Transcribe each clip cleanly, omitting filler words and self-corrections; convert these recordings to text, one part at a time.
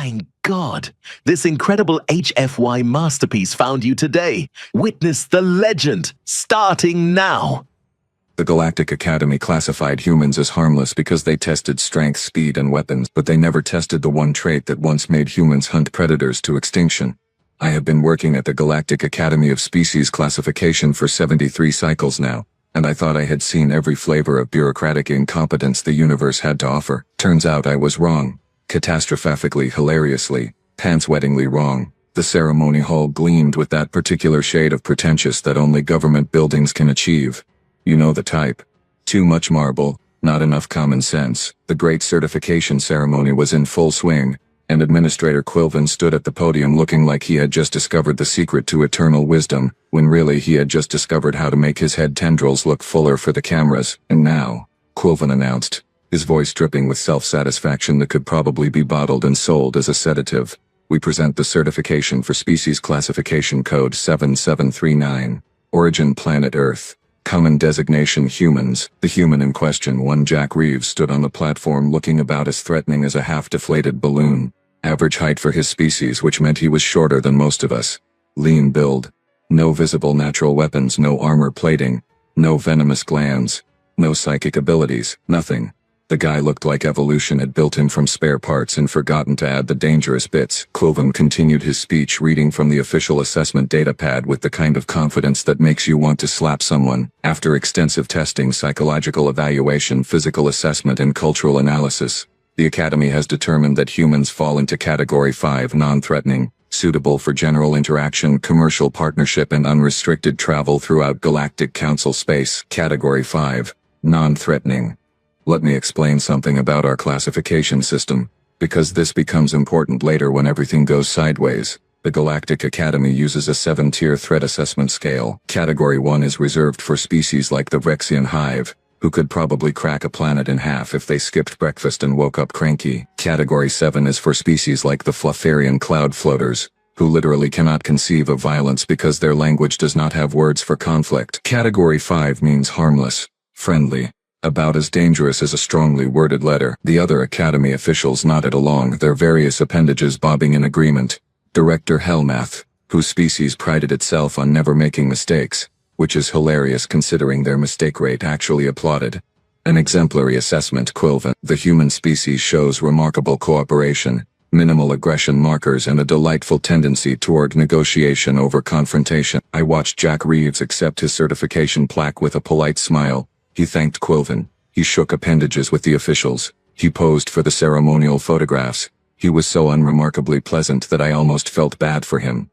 My God, this incredible HFY masterpiece found you today. Witness the legend, starting now. The Galactic Academy classified humans as harmless because they tested strength, speed, and weapons, but they never tested the one trait that once made humans hunt predators to extinction. I have been working at the Galactic Academy of Species classification for 73 cycles now, and I thought I had seen every flavor of bureaucratic incompetence the universe had to offer. Turns out I was wrong. Catastrophically, hilariously, pants-wettingly wrong. The ceremony hall gleamed with that particular shade of pretentious that only government buildings can achieve. You know the type. Too much marble, not enough common sense. The great certification ceremony was in full swing, and Administrator Quilvin stood at the podium looking like he had just discovered the secret to eternal wisdom, when really he had just discovered how to make his head tendrils look fuller for the cameras. And now, Quilvin announced, his voice dripping with self-satisfaction that could probably be bottled and sold as a sedative, we present the certification for Species Classification Code 7739. Origin Planet Earth. Common designation humans. The human in question, one Jack Reeves, stood on the platform looking about as threatening as a half-deflated balloon. Average height for his species, which meant he was shorter than most of us. Lean build. No visible natural weapons, no armor plating, no venomous glands, no psychic abilities, nothing. The guy looked like evolution had built him from spare parts and forgotten to add the dangerous bits. Quilvin continued his speech, reading from the official assessment datapad with the kind of confidence that makes you want to slap someone. After extensive testing, psychological evaluation, physical assessment, and cultural analysis, the Academy has determined that humans fall into Category 5, non-threatening, suitable for general interaction, commercial partnership, and unrestricted travel throughout Galactic Council space. Category 5, non-threatening. Let me explain something about our classification system, because this becomes important later when everything goes sideways. The Galactic Academy uses a 7-tier threat assessment scale. Category 1 is reserved for species like the Vrexian hive, who could probably crack a planet in half if they skipped breakfast and woke up cranky. Category 7 is for species like the Fluffarian cloud floaters, who literally cannot conceive of violence because their language does not have words for conflict. Category 5 means harmless, friendly, about as dangerous as a strongly worded letter. The other Academy officials nodded along, their various appendages bobbing in agreement. Director Helmath, whose species prided itself on never making mistakes, which is hilarious considering their mistake rate, actually applauded. An exemplary assessment. Quilvin. The human species shows remarkable cooperation, minimal aggression markers, and a delightful tendency toward negotiation over confrontation. I watched Jack Reeves accept his certification plaque with a polite smile. He thanked Quilvin. He shook appendages with the officials. He posed for the ceremonial photographs. He was so unremarkably pleasant that I almost felt bad for him.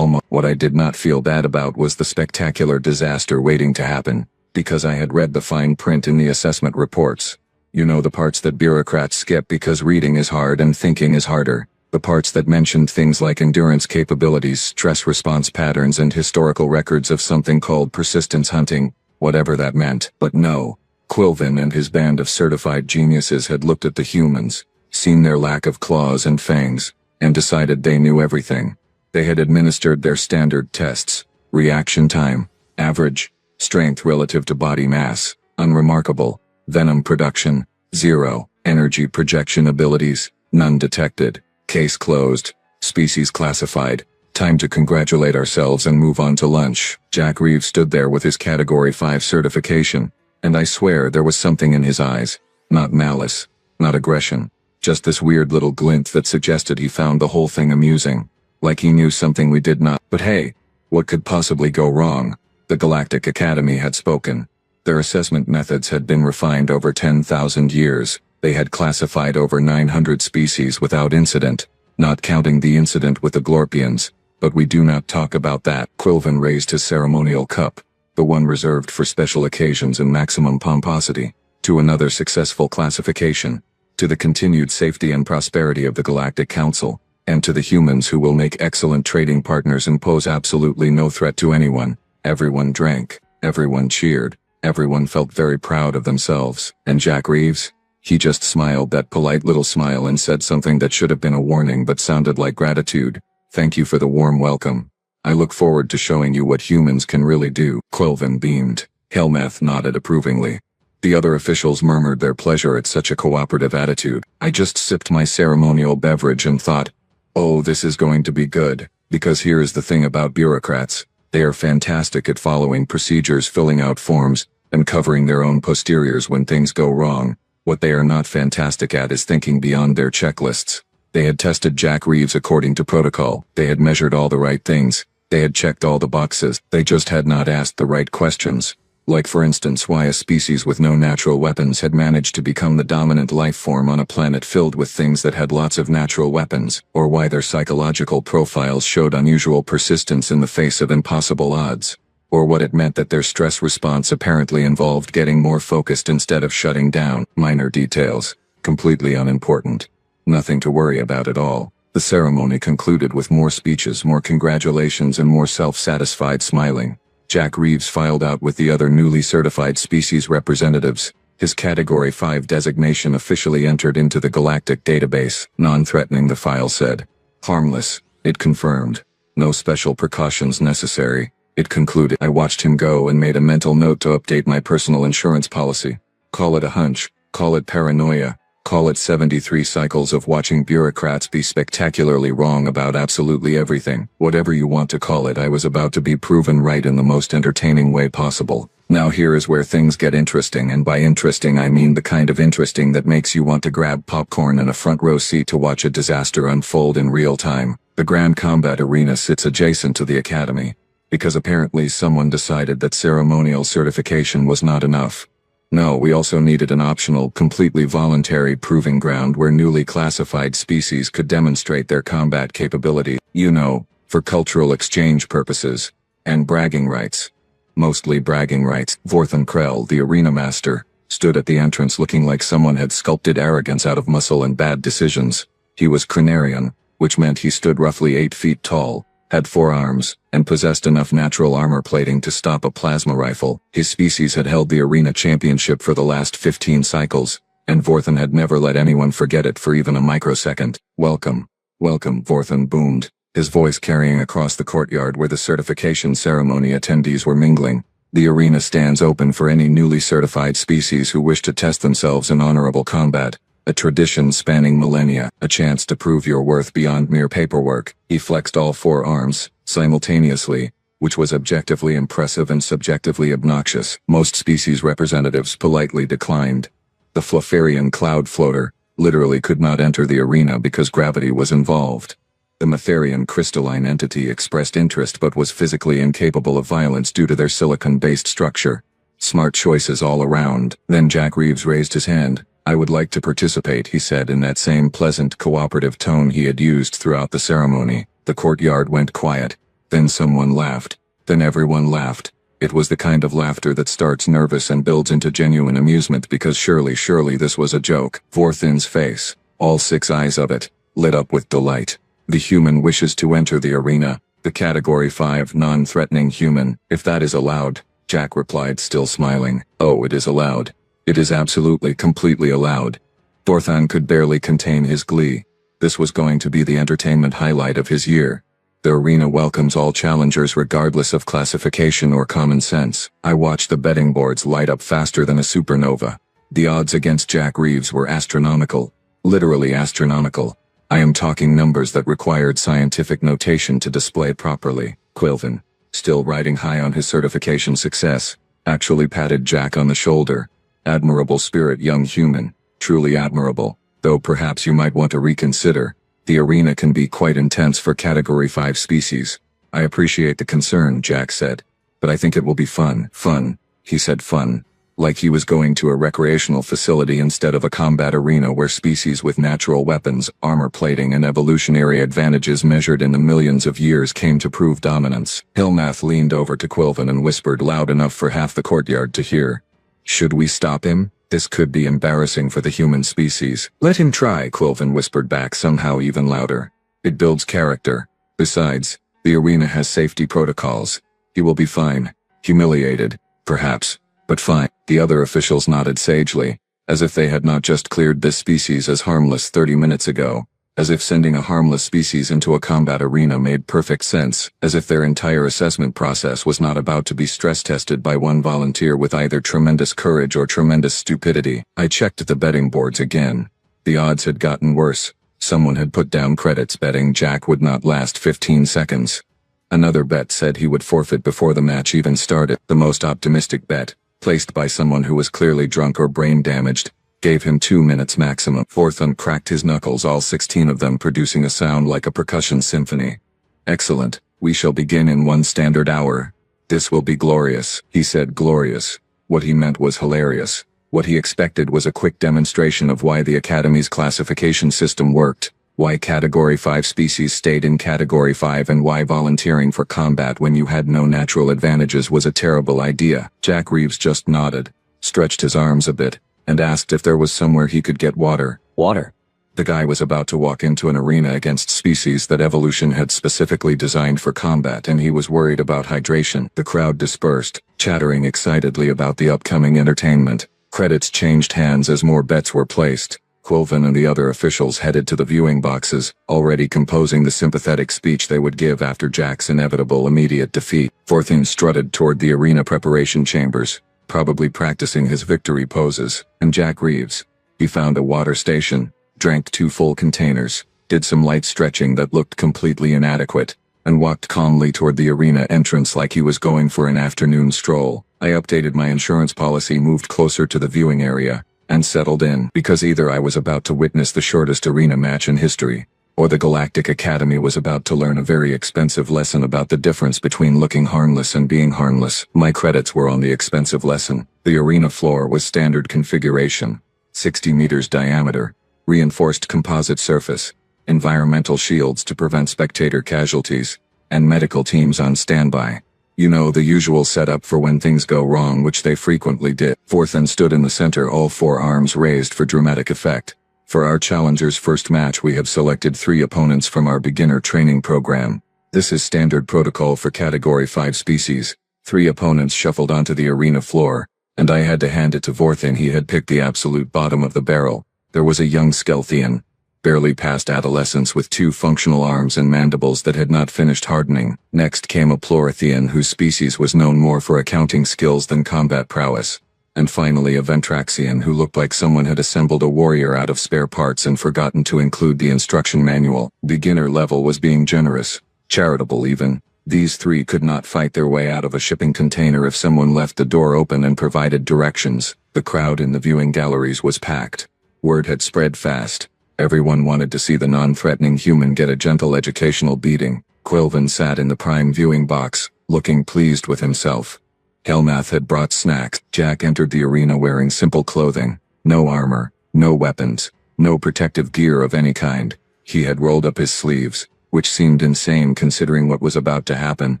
What I did not feel bad about was the spectacular disaster waiting to happen, because I had read the fine print in the assessment reports. You know, the parts that bureaucrats skip because reading is hard and thinking is harder. The parts that mentioned things like endurance capabilities, stress response patterns, and historical records of something called persistence hunting. Whatever that meant. But no, Quilvin and his band of certified geniuses had looked at the humans, seen their lack of claws and fangs, and decided they knew everything. They had administered their standard tests: reaction time, average, strength relative to body mass, unremarkable, venom production, 0, energy projection abilities, none detected, case closed, species classified. Time to congratulate ourselves and move on to lunch. Jack Reeves stood there with his Category 5 certification, and I swear there was something in his eyes. Not malice, not aggression, just this weird little glint that suggested he found the whole thing amusing. Like he knew something we did not. But hey, what could possibly go wrong? The Galactic Academy had spoken. Their assessment methods had been refined over 10,000 years. They had classified over 900 species without incident, not counting the incident with the Glorpians. But we do not talk about that. Quilvin raised his ceremonial cup, the one reserved for special occasions and maximum pomposity, to another successful classification, to the continued safety and prosperity of the Galactic Council, and to the humans who will make excellent trading partners and pose absolutely no threat to anyone. Everyone drank, everyone cheered, everyone felt very proud of themselves. And Jack Reeves? He just smiled that polite little smile and said something that should have been a warning but sounded like gratitude. Thank you for the warm welcome. I look forward to showing you what humans can really do. Quilvin beamed. Helmath nodded approvingly. The other officials murmured their pleasure at such a cooperative attitude. I just sipped my ceremonial beverage and thought, oh, this is going to be good, because here is the thing about bureaucrats. They are fantastic at following procedures, filling out forms, and covering their own posteriors when things go wrong. What they are not fantastic at is thinking beyond their checklists. They had tested Jack Reeves according to protocol. They had measured all the right things. They had checked all the boxes. They just had not asked the right questions. Like, for instance, why a species with no natural weapons had managed to become the dominant life form on a planet filled with things that had lots of natural weapons, or why their psychological profiles showed unusual persistence in the face of impossible odds, or what it meant that their stress response apparently involved getting more focused instead of shutting down. Minor details. Completely unimportant. Nothing to worry about at all. The ceremony concluded with more speeches, more congratulations, and more self-satisfied smiling. Jack Reeves filed out with the other newly certified species representatives. His Category 5 designation officially entered into the galactic database. Non-threatening, the file said. Harmless, it confirmed. No special precautions necessary, it concluded. I watched him go and made a mental note to update my personal insurance policy. Call it a hunch, call it paranoia, call it 73 cycles of watching bureaucrats be spectacularly wrong about absolutely everything. Whatever you want to call it, I was about to be proven right in the most entertaining way possible. Now here is where things get interesting, and by interesting I mean the kind of interesting that makes you want to grab popcorn and a front row seat to watch a disaster unfold in real time. The Grand Combat Arena sits adjacent to the Academy, because apparently someone decided that ceremonial certification was not enough. No, we also needed an optional, completely voluntary proving ground where newly classified species could demonstrate their combat capability, you know, for cultural exchange purposes, and bragging rights. Mostly bragging rights. Vorthan Krell, the arena master, stood at the entrance looking like someone had sculpted arrogance out of muscle and bad decisions. He was Crenarian, which meant he stood roughly 8 feet tall, had 4 arms, and possessed enough natural armor plating to stop a plasma rifle. His species had held the arena championship for the last 15 cycles, and Vorthan had never let anyone forget it for even a microsecond. Welcome. Welcome, Vorthan boomed, his voice carrying across the courtyard where the certification ceremony attendees were mingling. The arena stands open for any newly certified species who wish to test themselves in honorable combat. A tradition spanning millennia, a chance to prove your worth beyond mere paperwork. He flexed all 4 arms, simultaneously, which was objectively impressive and subjectively obnoxious. Most species representatives politely declined. The Fluffarian cloud floater literally could not enter the arena because gravity was involved. The Matherian crystalline entity expressed interest but was physically incapable of violence due to their silicon-based structure. Smart choices all around. Then Jack Reeves raised his hand. I would like to participate, he said in that same pleasant, cooperative tone he had used throughout the ceremony. The courtyard went quiet. Then someone laughed. Then everyone laughed. It was the kind of laughter that starts nervous and builds into genuine amusement because surely this was a joke. Vorthan's face, all 6 eyes of it, lit up with delight. The human wishes to enter the arena. The Category 5 non-threatening human. If that is allowed, Jack replied, still smiling. Oh, it is allowed. It is absolutely, completely allowed. Vorthan could barely contain his glee. This was going to be the entertainment highlight of his year. The arena welcomes all challengers regardless of classification or common sense. I watched the betting boards light up faster than a supernova. The odds against Jack Reeves were astronomical. Literally astronomical. I am talking numbers that required scientific notation to display properly. Quilvin, still riding high on his certification success, actually patted Jack on the shoulder. Admirable spirit, young human. Truly admirable. Though perhaps you might want to reconsider. The arena can be quite intense for Category 5 species. I appreciate the concern, Jack said. But I think it will be fun. Fun. He said fun. Like he was going to a recreational facility instead of a combat arena where species with natural weapons, armor plating, and evolutionary advantages measured in the millions of years came to prove dominance. Hilnath leaned over to Quilvin and whispered loud enough for half the courtyard to hear. Should we stop him? This could be embarrassing for the human species. Let him try, Quilvin whispered back somehow even louder. It builds character. Besides, the arena has safety protocols. He will be fine. Humiliated, perhaps, but fine. The other officials nodded sagely, as if they had not just cleared this species as harmless 30 minutes ago. As if sending a harmless species into a combat arena made perfect sense, as if their entire assessment process was not about to be stress-tested by one volunteer with either tremendous courage or tremendous stupidity. I checked the betting boards again. The odds had gotten worse. Someone had put down credits betting Jack would not last 15 seconds. Another bet said he would forfeit before the match even started. The most optimistic bet, placed by someone who was clearly drunk or brain damaged, gave him 2 minutes maximum. Vorthon cracked his knuckles, all 16 of them producing a sound like a percussion symphony. "Excellent. We shall begin in 1 standard hour. This will be glorious." He said glorious. What he meant was hilarious. What he expected was a quick demonstration of why the Academy's classification system worked, why Category 5 species stayed in Category 5, and why volunteering for combat when you had no natural advantages was a terrible idea. Jack Reeves just nodded, stretched his arms a bit, and asked if there was somewhere he could get water. Water. The guy was about to walk into an arena against species that evolution had specifically designed for combat, and he was worried about hydration. The crowd dispersed, chattering excitedly about the upcoming entertainment. Credits changed hands as more bets were placed. Quilvin and the other officials headed to the viewing boxes, already composing the sympathetic speech they would give after Jack's inevitable immediate defeat. Vorthon strutted toward the arena preparation chambers, probably practicing his victory poses, and Jack Reeves. He found a water station, drank 2 full containers, did some light stretching that looked completely inadequate, and walked calmly toward the arena entrance like he was going for an afternoon stroll. I updated my insurance policy, moved closer to the viewing area, and settled in, because either I was about to witness the shortest arena match in history, or the Galactic Academy was about to learn a very expensive lesson about the difference between looking harmless and being harmless. My credits were on the expensive lesson. The arena floor was standard configuration, 60 meters diameter, reinforced composite surface, environmental shields to prevent spectator casualties, and medical teams on standby. You know, the usual setup for when things go wrong, which they frequently did. Vorthon stood in the center, all 4 arms raised for dramatic effect. For our challenger's first match, we have selected 3 opponents from our beginner training program. This is standard protocol for Category 5 species. 3 opponents shuffled onto the arena floor, and I had to hand it to Vorthon. He had picked the absolute bottom of the barrel. There was a young Skelthian, barely past adolescence, with 2 functional arms and mandibles that had not finished hardening. Next came a Plorithian whose species was known more for accounting skills than combat prowess. And finally a Ventraxian who looked like someone had assembled a warrior out of spare parts and forgotten to include the instruction manual. Beginner level was being generous, charitable even. These 3 could not fight their way out of a shipping container if someone left the door open and provided directions. The crowd in the viewing galleries was packed. Word had spread fast. Everyone wanted to see the non-threatening human get a gentle educational beating. Quilvin sat in the prime viewing box, looking pleased with himself. Helmath had brought snacks. Jack entered the arena wearing simple clothing. No armor, no weapons, no protective gear of any kind. He had rolled up his sleeves, which seemed insane considering what was about to happen,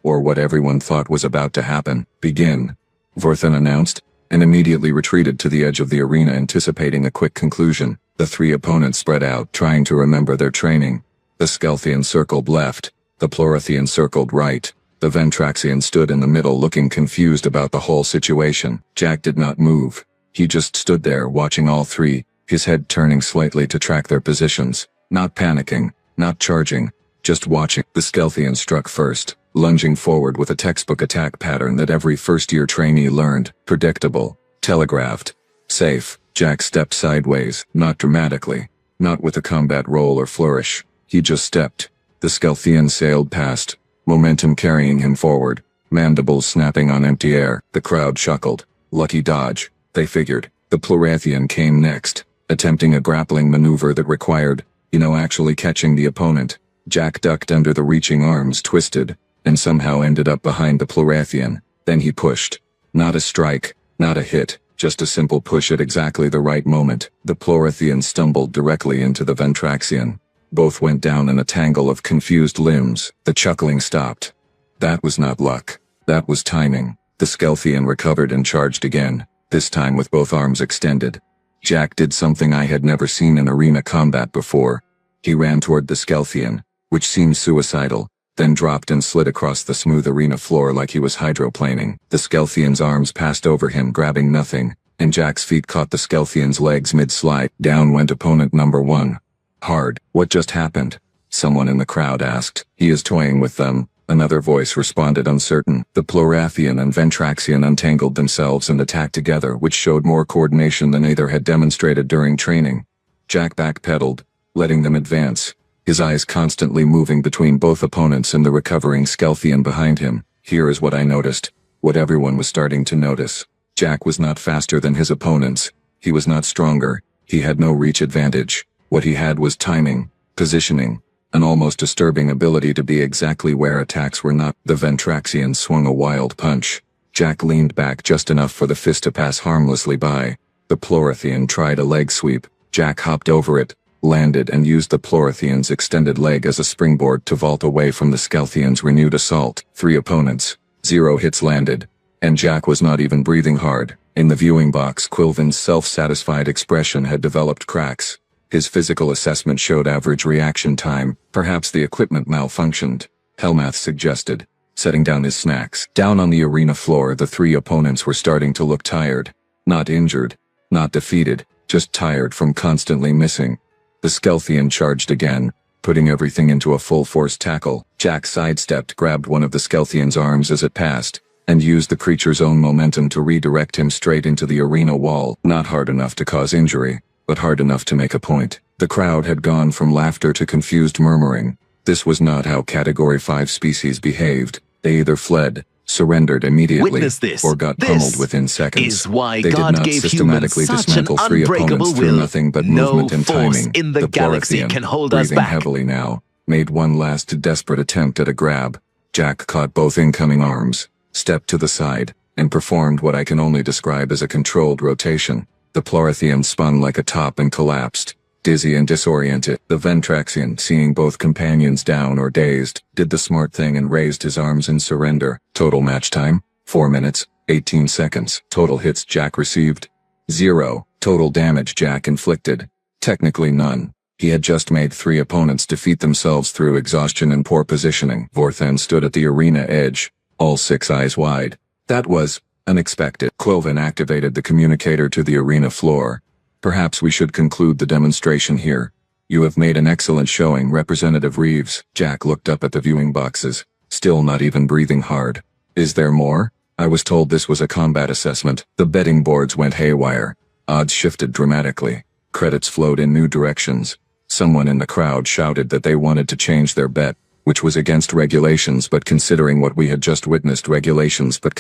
or what everyone thought was about to happen. "Begin," Vorthon announced, and immediately retreated to the edge of the arena, anticipating a quick conclusion. The 3 opponents spread out, trying to remember their training. The Skelthian circled left, the Plorithian circled right. The Ventraxian stood in the middle, looking confused about the whole situation. Jack did not move. He just stood there watching all 3, his head turning slightly to track their positions. Not panicking, not charging, just watching. The Skelthian struck first, lunging forward with a textbook attack pattern that every first-year trainee learned. Predictable, telegraphed, safe. Jack stepped sideways, not dramatically, not with a combat roll or flourish. He just stepped. The Skelthian sailed past, momentum carrying him forward, mandibles snapping on empty air. The crowd chuckled. Lucky dodge, they figured. The Plorithian came next, attempting a grappling maneuver that required, actually catching the opponent. Jack ducked under the reaching arms, twisted, and somehow ended up behind the Plorithian. Then he pushed. Not a strike, not a hit, just a simple push at exactly the right moment. The Plorithian stumbled directly into the Ventraxian. Both went down in a tangle of confused limbs. The chuckling stopped. That was not luck. That was timing. The Skelthian recovered and charged again, this time with both arms extended. Jack did something I had never seen in arena combat before. He ran toward the Skelthian, which seemed suicidal, then dropped and slid across the smooth arena floor like he was hydroplaning. The Skelthian's arms passed over him, grabbing nothing, and Jack's feet caught the Skelthian's legs mid-slide. Down went opponent number 1. Hard. What just happened? Someone in the crowd asked. He is toying with them. Another voice responded, uncertain. The Plorathian and Ventraxian untangled themselves and attacked together, which showed more coordination than either had demonstrated during training. Jack backpedaled, letting them advance, his eyes constantly moving between both opponents and the recovering Skelthian behind him. Here is what I noticed. What everyone was starting to notice. Jack was not faster than his opponents. He was not stronger. He had no reach advantage. What he had was timing, positioning, an almost disturbing ability to be exactly where attacks were not. The Ventraxian swung a wild punch. Jack leaned back just enough for the fist to pass harmlessly by. The Plorathian tried a leg sweep. Jack hopped over it, landed and used the Plorathian's extended leg as a springboard to vault away from the Skelthian's renewed assault. 3 opponents, 0 hits landed, and Jack was not even breathing hard. In the viewing box, Quilvin's self-satisfied expression had developed cracks. His physical assessment showed average reaction time. Perhaps the equipment malfunctioned, Helmath suggested, setting down his snacks. Down on the arena floor, the 3 opponents were starting to look tired. Not injured, not defeated, just tired from constantly missing. The Skelthian charged again, putting everything into a full-force tackle. Jack sidestepped, grabbed one of the Skelthian's arms as it passed, and used the creature's own momentum to redirect him straight into the arena wall. Not hard enough to cause injury, but hard enough to make a point. The crowd had gone from laughter to confused murmuring. This was not how Category 5 species behaved. They either fled, surrendered immediately, or got pummeled within seconds. Is why they God did not gave systematically humans such dismantle an 3 unbreakable opponents through will. nothing but No movement and force timing. in the galaxy Plorathian, can hold us breathing back. heavily now, made one last desperate attempt at a grab. Jack caught both incoming arms, stepped to the side, and performed what I can only describe as a controlled rotation. The Plorathian spun like a top and collapsed, dizzy and disoriented. The Ventraxian, seeing both companions down or dazed, did the smart thing and raised his arms in surrender. Total match time, 4 minutes, 18 seconds. Total hits Jack received, 0. Total damage Jack inflicted, technically none. He had just made 3 opponents defeat themselves through exhaustion and poor positioning. Vorthan stood at the arena edge, all 6 eyes wide. That was unexpected. Quilvin activated the communicator to the arena floor. Perhaps we should conclude the demonstration here. You have made an excellent showing, Representative Reeves. Jack looked up at the viewing boxes, still not even breathing hard. Is there more? I was told this was a combat assessment. The betting boards went haywire. Odds shifted dramatically. Credits flowed in new directions. Someone in the crowd shouted that they wanted to change their bet, which was against regulations, but considering what we had just witnessed, regulations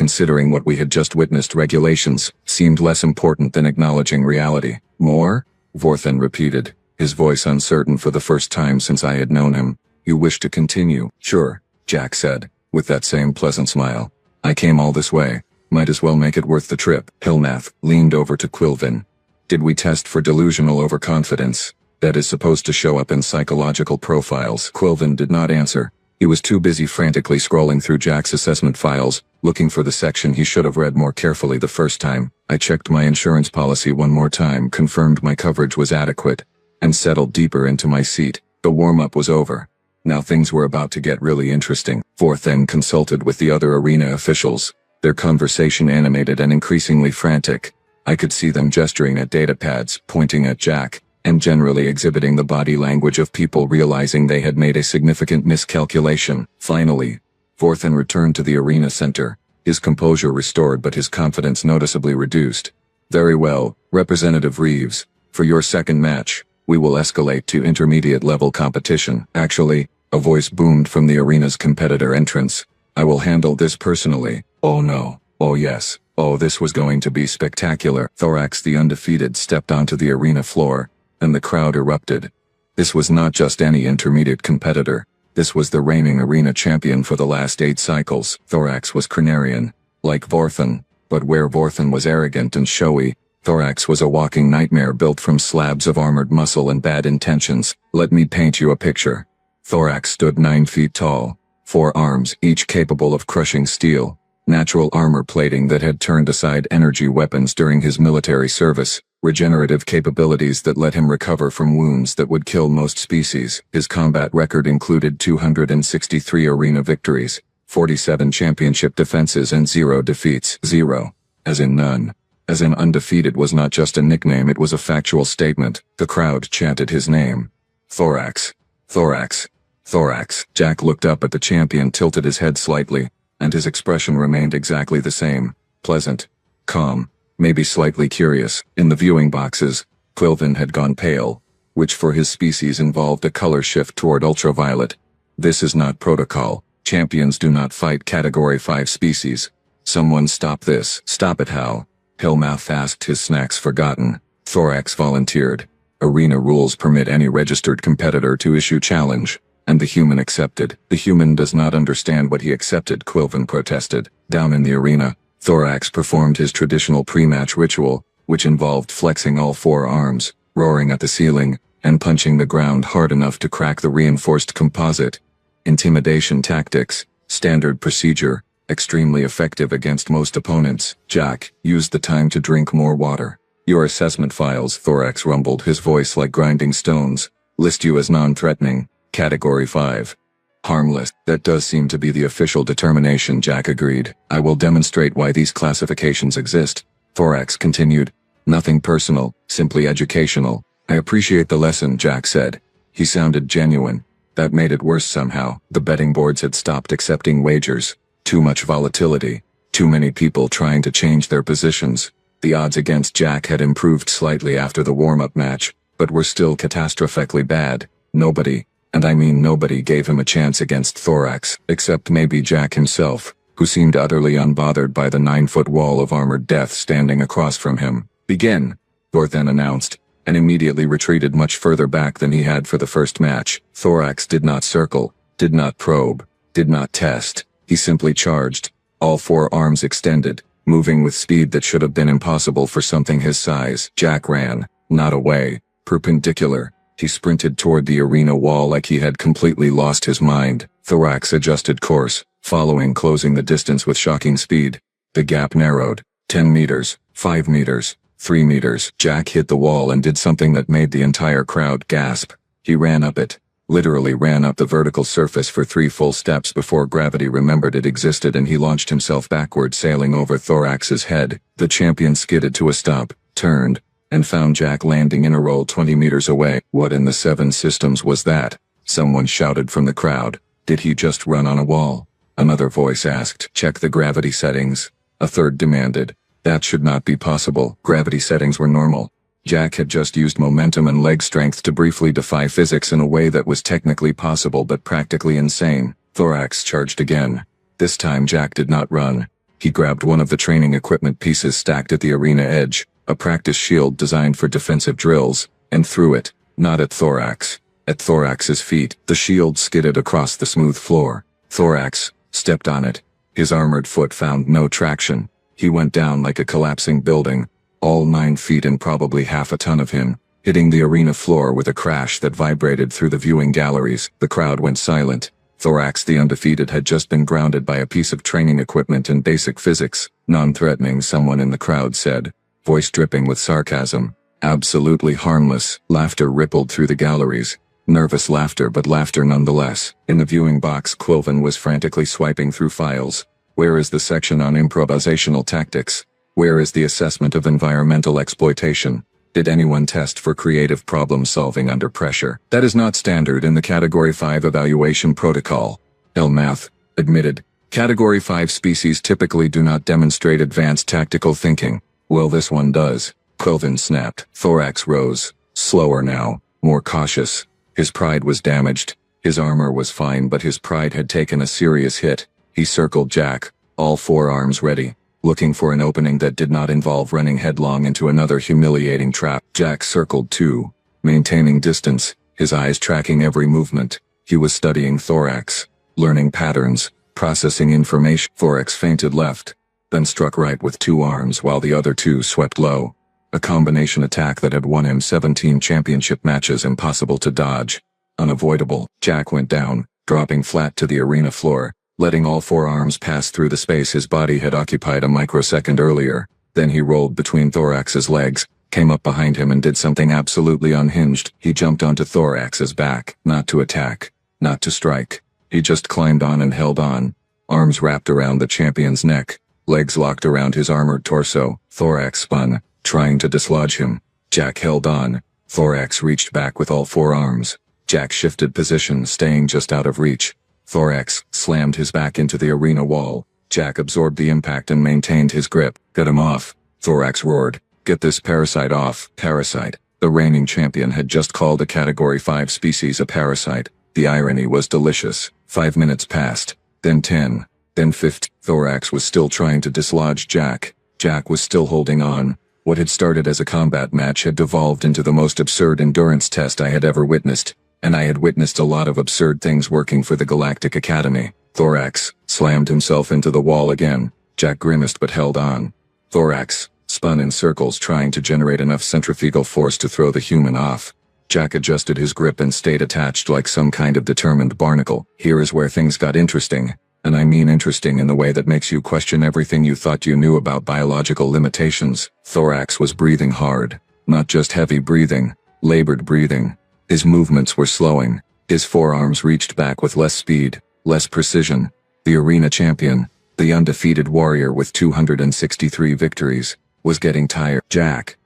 seemed less important than acknowledging reality. More? Vorthan repeated, his voice uncertain for the first time since I had known him. You wish to continue? Sure, Jack said, with that same pleasant smile. I came all this way. Might as well make it worth the trip. Hilnath leaned over to Quilvin. Did we test for delusional overconfidence? That is supposed to show up in psychological profiles. Quilvin did not answer. He was too busy frantically scrolling through Jack's assessment files, looking for the section he should have read more carefully the first time. I checked my insurance policy one more time, confirmed my coverage was adequate, and settled deeper into my seat. The warm-up was over. Now things were about to get really interesting. Vorthan consulted with the other arena officials, their conversation animated and increasingly frantic. I could see them gesturing at datapads, pointing at Jack, and generally exhibiting the body language of people realizing they had made a significant miscalculation. Finally, Vorthan returned to the arena center, his composure restored but his confidence noticeably reduced. Very well, Representative Reeves, for your second match, we will escalate to intermediate-level competition. Actually, a voice boomed from the arena's competitor entrance. I will handle this personally. Oh no. Oh yes. Oh, this was going to be spectacular. Thorax the undefeated stepped onto the arena floor, and the crowd erupted. This was not just any intermediate competitor. This was the reigning arena champion for the last 8 cycles. Thorax was Crenarian, like Vorthan, but where Vorthan was arrogant and showy, Thorax was a walking nightmare built from slabs of armored muscle and bad intentions. Let me paint you a picture. Thorax stood 9 feet tall, 4 arms, each capable of crushing steel, natural armor plating that had turned aside energy weapons during his military service, regenerative capabilities that let him recover from wounds that would kill most species. His combat record included 263 arena victories, 47 championship defenses and 0 defeats. 0. As in none. As in undefeated was not just a nickname, it was a factual statement. The crowd chanted his name. Thorax. Thorax. Thorax. Jack looked up at the champion, tilted his head slightly, and his expression remained exactly the same. Pleasant. Calm. Maybe slightly curious. In the viewing boxes, Quilvin had gone pale, which for his species involved a color shift toward ultraviolet. This is not protocol. Champions do not fight Category 5 species. Someone stop this. Stop it, Hal. Hillmouth asked, his snacks forgotten. Thorax volunteered. Arena rules permit any registered competitor to issue challenge, and the human accepted. The human does not understand what he accepted, Quilvin protested. Down in the arena, Thorax performed his traditional pre-match ritual, which involved flexing all 4 arms, roaring at the ceiling, and punching the ground hard enough to crack the reinforced composite. Intimidation tactics, standard procedure, extremely effective against most opponents. Jack used the time to drink more water. Your assessment files, Thorax rumbled, his voice like grinding stones. List you as non-threatening, Category 5. Harmless. That does seem to be the official determination, Jack agreed. I will demonstrate why these classifications exist, Thorax continued. Nothing personal, simply educational. I appreciate the lesson, Jack said. He sounded genuine. That made it worse somehow. The betting boards had stopped accepting wagers. Too much volatility. Too many people trying to change their positions. The odds against Jack had improved slightly after the warm-up match, but were still catastrophically bad. Nobody, and I mean nobody, gave him a chance against Thorax, except maybe Jack himself, who seemed utterly unbothered by the 9-foot wall of armored death standing across from him. Begin, Thor then announced, and immediately retreated much further back than he had for the first match. Thorax did not circle, did not probe, did not test. He simply charged, all 4 arms extended, moving with speed that should have been impossible for something his size. Jack ran, not away, perpendicular. He sprinted toward the arena wall like he had completely lost his mind. Thorax adjusted course, following, closing the distance with shocking speed. The gap narrowed. 10 meters, 5 meters, 3 meters. Jack hit the wall and did something that made the entire crowd gasp. He ran up it. Literally ran up the vertical surface for 3 full steps before gravity remembered it existed, and he launched himself backward, sailing over Thorax's head. The champion skidded to a stop, turned, and found Jack landing in a roll 20 meters away. What in the 7 systems was that? Someone shouted from the crowd. Did he just run on a wall? Another voice asked. Check the gravity settings. A third demanded. That should not be possible. Gravity settings were normal. Jack had just used momentum and leg strength to briefly defy physics in a way that was technically possible but practically insane. Thorax charged again. This time Jack did not run. He grabbed one of the training equipment pieces stacked at the arena edge, a practice shield designed for defensive drills, and threw it, not at Thorax, at Thorax's feet. The shield skidded across the smooth floor. Thorax stepped on it. His armored foot found no traction. He went down like a collapsing building, all 9 feet and probably half a ton of him, hitting the arena floor with a crash that vibrated through the viewing galleries. The crowd went silent. Thorax the undefeated had just been grounded by a piece of training equipment in basic physics. Non-threatening, someone in the crowd said, voice dripping with sarcasm. Absolutely harmless. Laughter rippled through the galleries. Nervous laughter, but laughter nonetheless. In the viewing box, Quilvin was frantically swiping through files. Where is the section on improvisational tactics? Where is the assessment of environmental exploitation? Did anyone test for creative problem solving under pressure? That is not standard in the Category 5 evaluation protocol. Elmath admitted. Category 5 species typically do not demonstrate advanced tactical thinking. Well, this one does. Quilvin snapped. Thorax rose. Slower now. More cautious. His pride was damaged. His armor was fine, but his pride had taken a serious hit. He circled Jack, all 4 arms ready, looking for an opening that did not involve running headlong into another humiliating trap. Jack circled too, maintaining distance, his eyes tracking every movement. He was studying Thorax, learning patterns, processing information. Thorax feinted left, then struck right with 2 arms while the other 2 swept low. A combination attack that had won him 17 championship matches, impossible to dodge. Unavoidable. Jack went down, dropping flat to the arena floor, letting all 4 arms pass through the space his body had occupied a microsecond earlier. Then he rolled between Thorax's legs, came up behind him and did something absolutely unhinged. He jumped onto Thorax's back, not to attack, not to strike. He just climbed on and held on, arms wrapped around the champion's neck, legs locked around his armored torso. Thorax spun, trying to dislodge him. Jack held on. Thorax reached back with all 4 arms. Jack shifted position, staying just out of reach. Thorax slammed his back into the arena wall. Jack absorbed the impact and maintained his grip. Get him off, Thorax roared. Get this parasite off. Parasite. The reigning champion had just called a Category 5 species a parasite. The irony was delicious. 5 minutes passed, then 10, then 15. Thorax was still trying to dislodge Jack. Jack was still holding on. What had started as a combat match had devolved into the most absurd endurance test I had ever witnessed, and I had witnessed a lot of absurd things working for the Galactic Academy. Thorax slammed himself into the wall again. Jack grimaced but held on. Thorax spun in circles, trying to generate enough centrifugal force to throw the human off. Jack adjusted his grip and stayed attached like some kind of determined barnacle. Here is where things got interesting, and I mean interesting in the way that makes you question everything you thought you knew about biological limitations. Thorax was breathing hard, not just heavy breathing, labored breathing. His movements were slowing. His forearms reached back with less speed, less precision. The arena champion, the undefeated warrior with 263 victories, was getting tired. Jack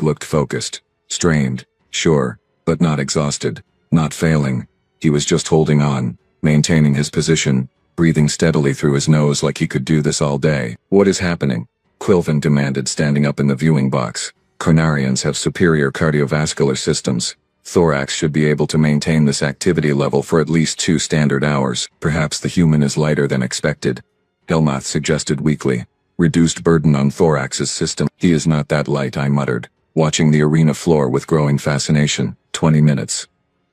looked focused, strained, sure, but not exhausted, not failing. He was just holding on, maintaining his position, breathing steadily through his nose like he could do this all day. What is happening? Quilvin demanded, standing up in the viewing box. Carnarians have superior cardiovascular systems. Thorax should be able to maintain this activity level for at least 2 standard hours. Perhaps the human is lighter than expected, Helmuth suggested weakly. Reduced burden on Thorax's system. He is not that light, I muttered, watching the arena floor with growing fascination. 20 minutes.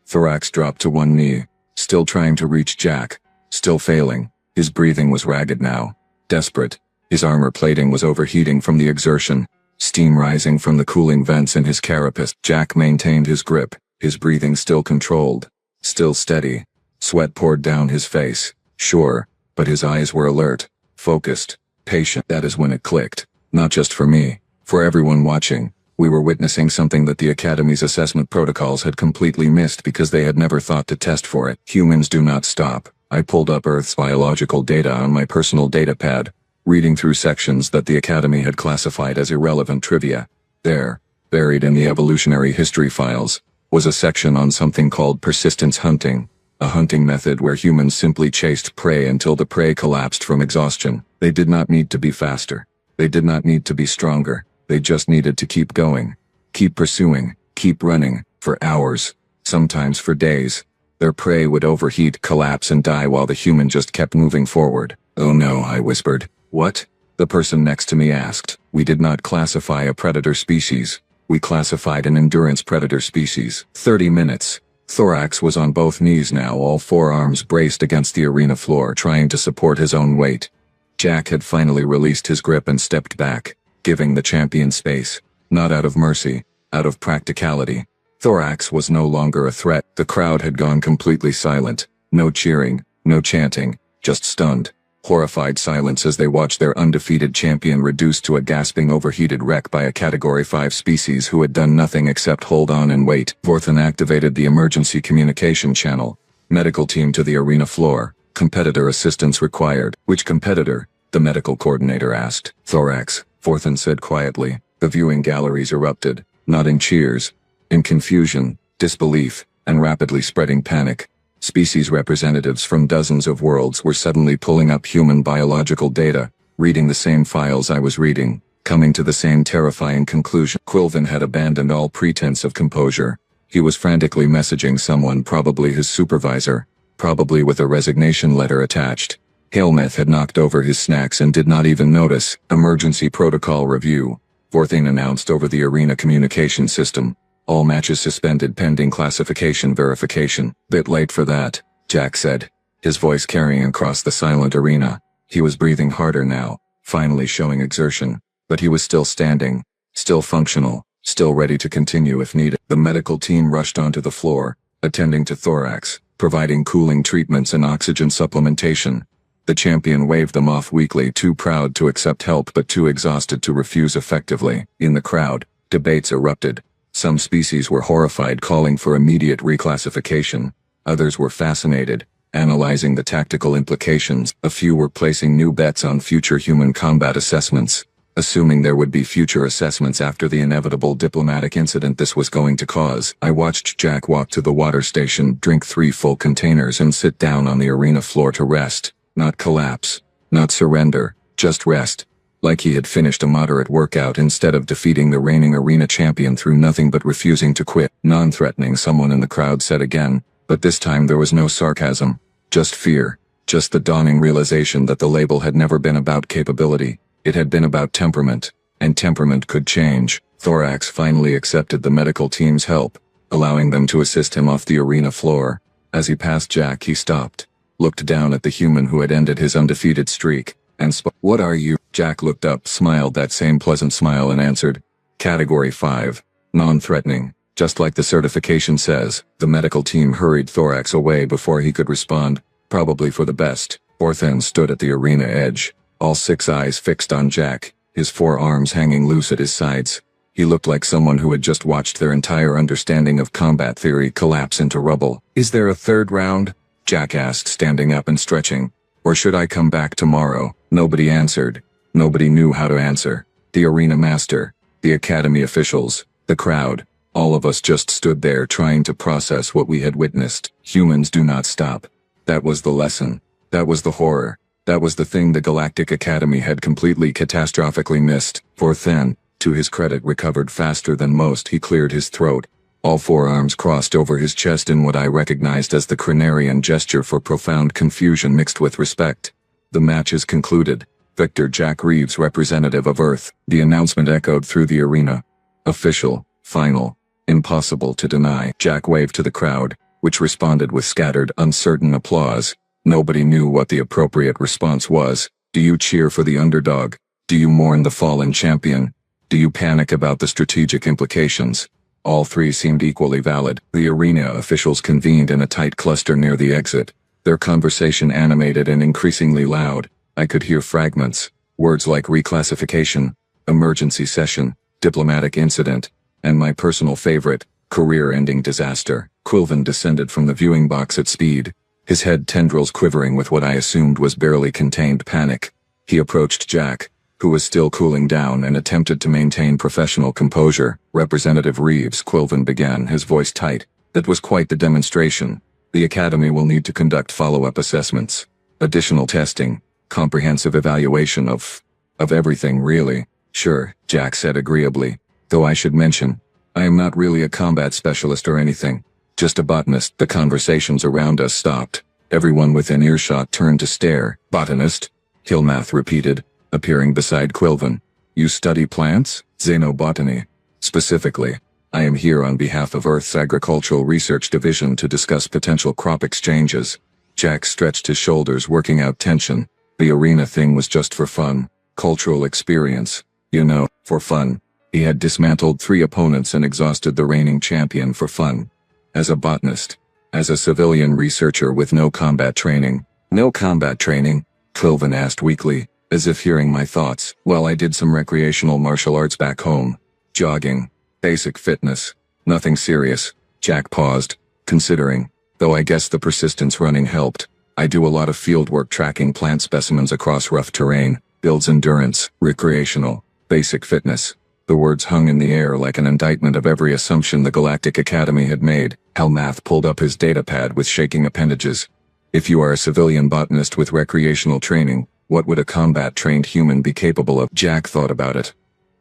Thorax dropped to one knee, still trying to reach Jack, still failing. His breathing was ragged now, desperate. His armor plating was overheating from the exertion, steam rising from the cooling vents in his carapace. Jack maintained his grip, his breathing still controlled, still steady. Sweat poured down his face, sure, but his eyes were alert, focused, patient. That is when it clicked. Not just for me, for everyone watching. We were witnessing something that the Academy's assessment protocols had completely missed because they had never thought to test for it. Humans do not stop. I pulled up Earth's biological data on my personal datapad, reading through sections that the Academy had classified as irrelevant trivia. There, buried in the evolutionary history files, was a section on something called persistence hunting, a hunting method where humans simply chased prey until the prey collapsed from exhaustion. They did not need to be faster. They did not need to be stronger. They just needed to keep going, keep pursuing, keep running, for hours, sometimes for days. Their prey would overheat, collapse, and die while the human just kept moving forward. Oh no, I whispered. What? The person next to me asked. We did not classify a predator species. We classified an endurance predator species. 30 minutes. Thorax was on both knees now, all forearms braced against the arena floor, trying to support his own weight. Jack had finally released his grip and stepped back, giving the champion space, not out of mercy, out of practicality. Thorax was no longer a threat. The crowd had gone completely silent. No cheering, no chanting, just stunned, horrified silence as they watched their undefeated champion reduced to a gasping, overheated wreck by a Category 5 species who had done nothing except hold on and wait. Vorthan activated the emergency communication channel. Medical team to the arena floor. Competitor assistance required. Which competitor? The medical coordinator asked. Thorax, Vorthan said quietly. The viewing galleries erupted, not in cheers, in confusion, disbelief, and rapidly spreading panic. Species representatives from dozens of worlds were suddenly pulling up human biological data, reading the same files I was reading, coming to the same terrifying conclusion. Quilvin had abandoned all pretense of composure. He was frantically messaging someone, probably his supervisor, probably with a resignation letter attached. Helmuth had knocked over his snacks and did not even notice. Emergency protocol review, Vorthan announced over the arena communication system. All matches suspended pending classification verification. Bit late for that, Jack said, his voice carrying across the silent arena. He was breathing harder now, finally showing exertion, but he was still standing, still functional, still ready to continue if needed. The medical team rushed onto the floor, attending to Thorax, providing cooling treatments and oxygen supplementation. The champion waved them off weakly, too proud to accept help but too exhausted to refuse effectively. In the crowd, debates erupted. Some species were horrified, calling for immediate reclassification. Others were fascinated, analyzing the tactical implications. A few were placing new bets on future human combat assessments. assuming there would be future assessments after the inevitable diplomatic incident this was going to cause. I watched Jack walk to the water station, drink 3 full containers, and sit down on the arena floor to rest. Not collapse. Not surrender. Just rest. Like he had finished a moderate workout instead of defeating the reigning arena champion through nothing but refusing to quit. Non-threatening, someone in the crowd said again, but this time there was no sarcasm. Just fear. Just the dawning realization that the label had never been about capability. It had been about temperament. And temperament could change. Thorax finally accepted the medical team's help, allowing them to assist him off the arena floor. As he passed Jack, he stopped, looked down at the human who had ended his undefeated streak, and spoke. "What are you?" Jack looked up, smiled that same pleasant smile, and answered, "Category 5. Non-threatening." Just like the certification says. The medical team hurried Thorax away before he could respond, probably for the best. Orthan stood at the arena edge, all 6 eyes fixed on Jack, his 4 arms hanging loose at his sides. He looked like someone who had just watched their entire understanding of combat theory collapse into rubble. "Is there a 3rd round?" Jack asked, standing up and stretching. "Or should I come back tomorrow?" Nobody answered. Nobody knew how to answer. The arena master, the academy officials, the crowd. All of us just stood there trying to process what we had witnessed. Humans do not stop. That was the lesson. That was the horror. That was the thing the Galactic Academy had completely catastrophically missed. Orthan, to his credit, recovered faster than most. He cleared his throat. All 4 arms crossed over his chest in what I recognized as the Crenarian gesture for profound confusion mixed with respect. The match is concluded. Victor Jack Reeves, representative of Earth. The announcement echoed through the arena. Official. Final. Impossible to deny. Jack waved to the crowd, which responded with scattered, uncertain applause. Nobody knew what the appropriate response was. Do you cheer for the underdog? Do you mourn the fallen champion? Do you panic about the strategic implications? All 3 seemed equally valid. The arena officials convened in a tight cluster near the exit, their conversation animated and increasingly loud. I could hear fragments, words like reclassification, emergency session, diplomatic incident, and my personal favorite, career-ending disaster. Quilvin descended from the viewing box at speed, his head tendrils quivering with what I assumed was barely contained panic. He approached Jack, who was still cooling down, and attempted to maintain professional composure. "Representative Reeves," Quilvin began, his voice tight. "That was quite the demonstration. The Academy will need to conduct follow-up assessments, additional testing, comprehensive evaluation of everything, really." "Sure," Jack said agreeably. "Though I should mention, I am not really a combat specialist or anything. Just a botanist." The conversations around us stopped. Everyone within earshot turned to stare. "Botanist?" Hilmath repeated, appearing beside Quilvin. "You study plants?" "Xenobotany. Specifically. I am here on behalf of Earth's Agricultural Research Division to discuss potential crop exchanges." Jack stretched his shoulders, working out tension. The arena thing was just for fun. Cultural experience. You know, for fun. He had dismantled 3 opponents and exhausted the reigning champion for fun. As a botanist. As a civilian researcher with no combat training. "No combat training?" Quilvin asked weakly, as if hearing my thoughts. "Well, I did some recreational martial arts back home. Jogging. Basic fitness. Nothing serious." Jack paused, considering, though I guess the persistence running helped. "I do a lot of field work tracking plant specimens across rough terrain. Builds endurance. Recreational. Basic fitness." The words hung in the air like an indictment of every assumption the Galactic Academy had made. Helmath pulled up his datapad with shaking appendages. "If you are a civilian botanist with recreational training, what would a combat-trained human be capable of?" Jack thought about it.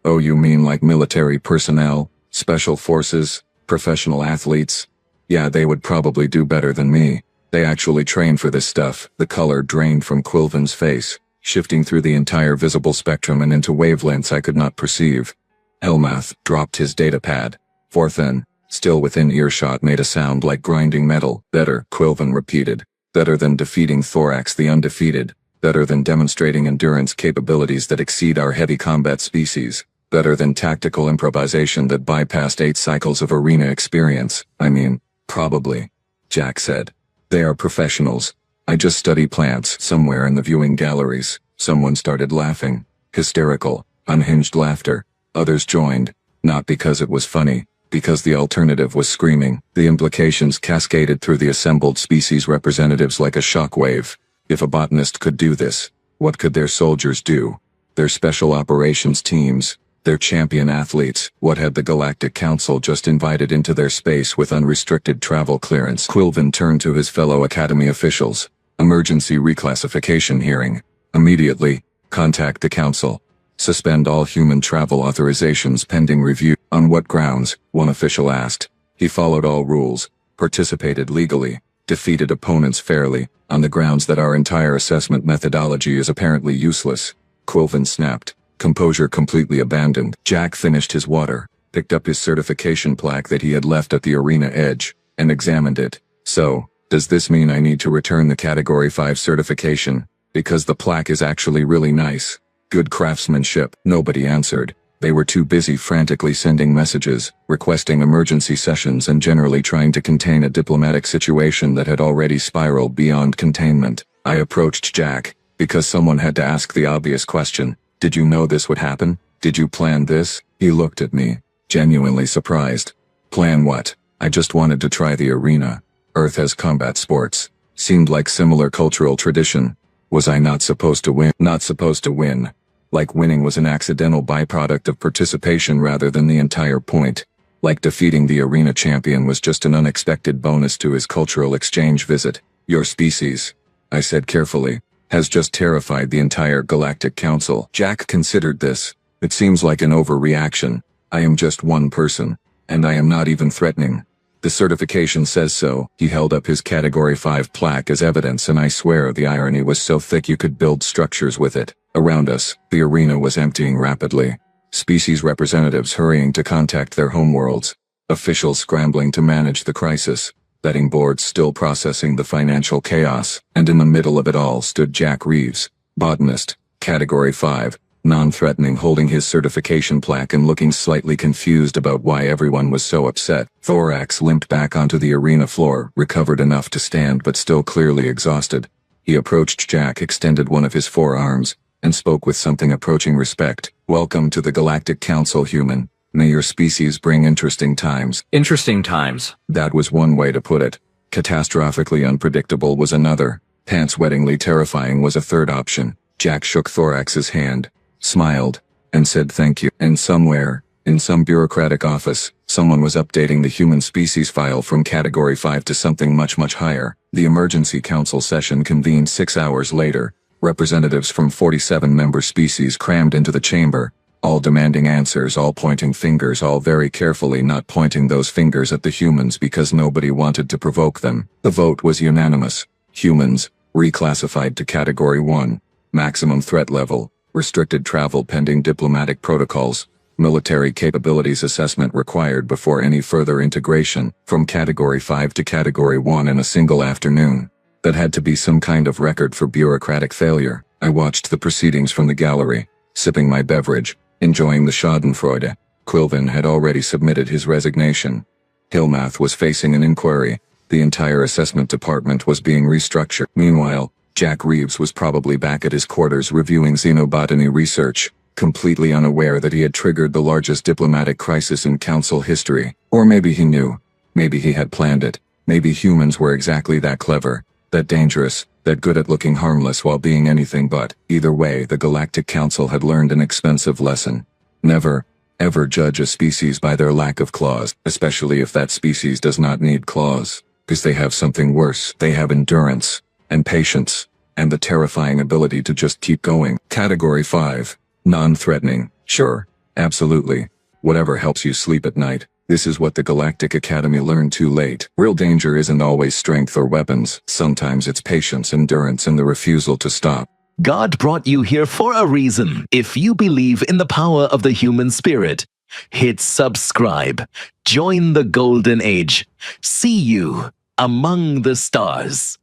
"Oh, you mean like military personnel, special forces, professional athletes? Yeah, they would probably do better than me. They actually train for this stuff." The color drained from Quilvin's face, shifting through the entire visible spectrum and into wavelengths I could not perceive. Helmath dropped his datapad. Orthan, still within earshot, made a sound like grinding metal. "Better," Quilvin repeated. "Better than defeating Thorax the undefeated. Better than demonstrating endurance capabilities that exceed our heavy combat species. Better than tactical improvisation that bypassed 8 cycles of arena experience. I mean, probably," Jack said. "They are professionals. I just study plants." Somewhere in the viewing galleries, someone started laughing. Hysterical, unhinged laughter. Others joined, not because it was funny, because the alternative was screaming. The implications cascaded through the assembled species representatives like a shockwave. If a botanist could do this, what could their soldiers do? their special operations teams, their champion athletes. What had the Galactic Council just invited into their space with unrestricted travel clearance? Quilvin turned to his fellow Academy officials. Emergency reclassification hearing. Immediately, contact the Council. Suspend all human travel authorizations pending review. On what grounds? One official asked. He followed all rules, participated legally, defeated opponents fairly, on the grounds that our entire assessment methodology is apparently useless. Quilvin snapped, composure completely abandoned. Jack finished his water, picked up his certification plaque that he had left at the arena edge, and examined it. So, does this mean I need to return the Category 5 certification? Because the plaque is actually really nice. Good craftsmanship. Nobody answered. They were too busy frantically sending messages, requesting emergency sessions and generally trying to contain a diplomatic situation that had already spiraled beyond containment. I approached Jack, because someone had to ask the obvious question. Did you know this would happen? Did you plan this? He looked at me, genuinely surprised. Plan what? I just wanted to try the arena. Earth has combat sports. Seemed like similar cultural tradition. Was I not supposed to win? Not supposed to win. Like winning was an accidental byproduct of participation rather than the entire point. Like defeating the arena champion was just an unexpected bonus to his cultural exchange visit. Your species, I said carefully, has just terrified the entire Galactic Council. Jack considered this. It seems like an overreaction. I am just one person, and I am not even threatening. The certification says so. He held up his Category 5 plaque as evidence, and I swear the irony was so thick you could build structures with it. Around us, the arena was emptying rapidly. Species representatives hurrying to contact their homeworlds. Officials scrambling to manage the crisis. Betting boards still processing the financial chaos. And in the middle of it all stood Jack Reeves, botanist, Category 5, non-threatening, holding his certification plaque and looking slightly confused about why everyone was so upset. Thorax limped back onto the arena floor, recovered enough to stand but still clearly exhausted. He approached Jack, extended one of his forearms, and spoke with something approaching respect. Welcome to the Galactic Council, human. May your species bring interesting times. Interesting times. That was one way to put it. Catastrophically unpredictable was another. Pants-wettingly terrifying was a third option. Jack shook Thorax's hand, smiled, and said thank you. And somewhere, in some bureaucratic office, someone was updating the human species file from Category 5 to something much, much higher. The emergency council session convened 6 hours later. Representatives from 47 member species crammed into the chamber, all demanding answers, all pointing fingers, all very carefully not pointing those fingers at the humans because nobody wanted to provoke them. The vote was unanimous. Humans, reclassified to Category 1, maximum threat level, restricted travel pending diplomatic protocols, military capabilities assessment required before any further integration, from Category 5 to Category 1 in a single afternoon. That had to be some kind of record for bureaucratic failure. I watched the proceedings from the gallery, sipping my beverage, enjoying the schadenfreude. Quilvin had already submitted his resignation. Hillmath was facing an inquiry. The entire assessment department was being restructured. Meanwhile, Jack Reeves was probably back at his quarters reviewing xenobotany research, completely unaware that he had triggered the largest diplomatic crisis in council history. Or maybe he knew. Maybe he had planned it. Maybe humans were exactly that clever, that dangerous, that good at looking harmless while being anything but. Either way, the Galactic Council had learned an expensive lesson. Never, ever judge a species by their lack of claws, especially if that species does not need claws, because they have something worse. They have endurance, and patience, and the terrifying ability to just keep going. Category 5, non-threatening. Sure, absolutely. Whatever helps you sleep at night. This is what the Galactic Academy learned too late. Real danger isn't always strength or weapons. Sometimes it's patience, endurance, and the refusal to stop. God brought you here for a reason. If you believe in the power of the human spirit, hit subscribe. Join the golden age. See you among the stars.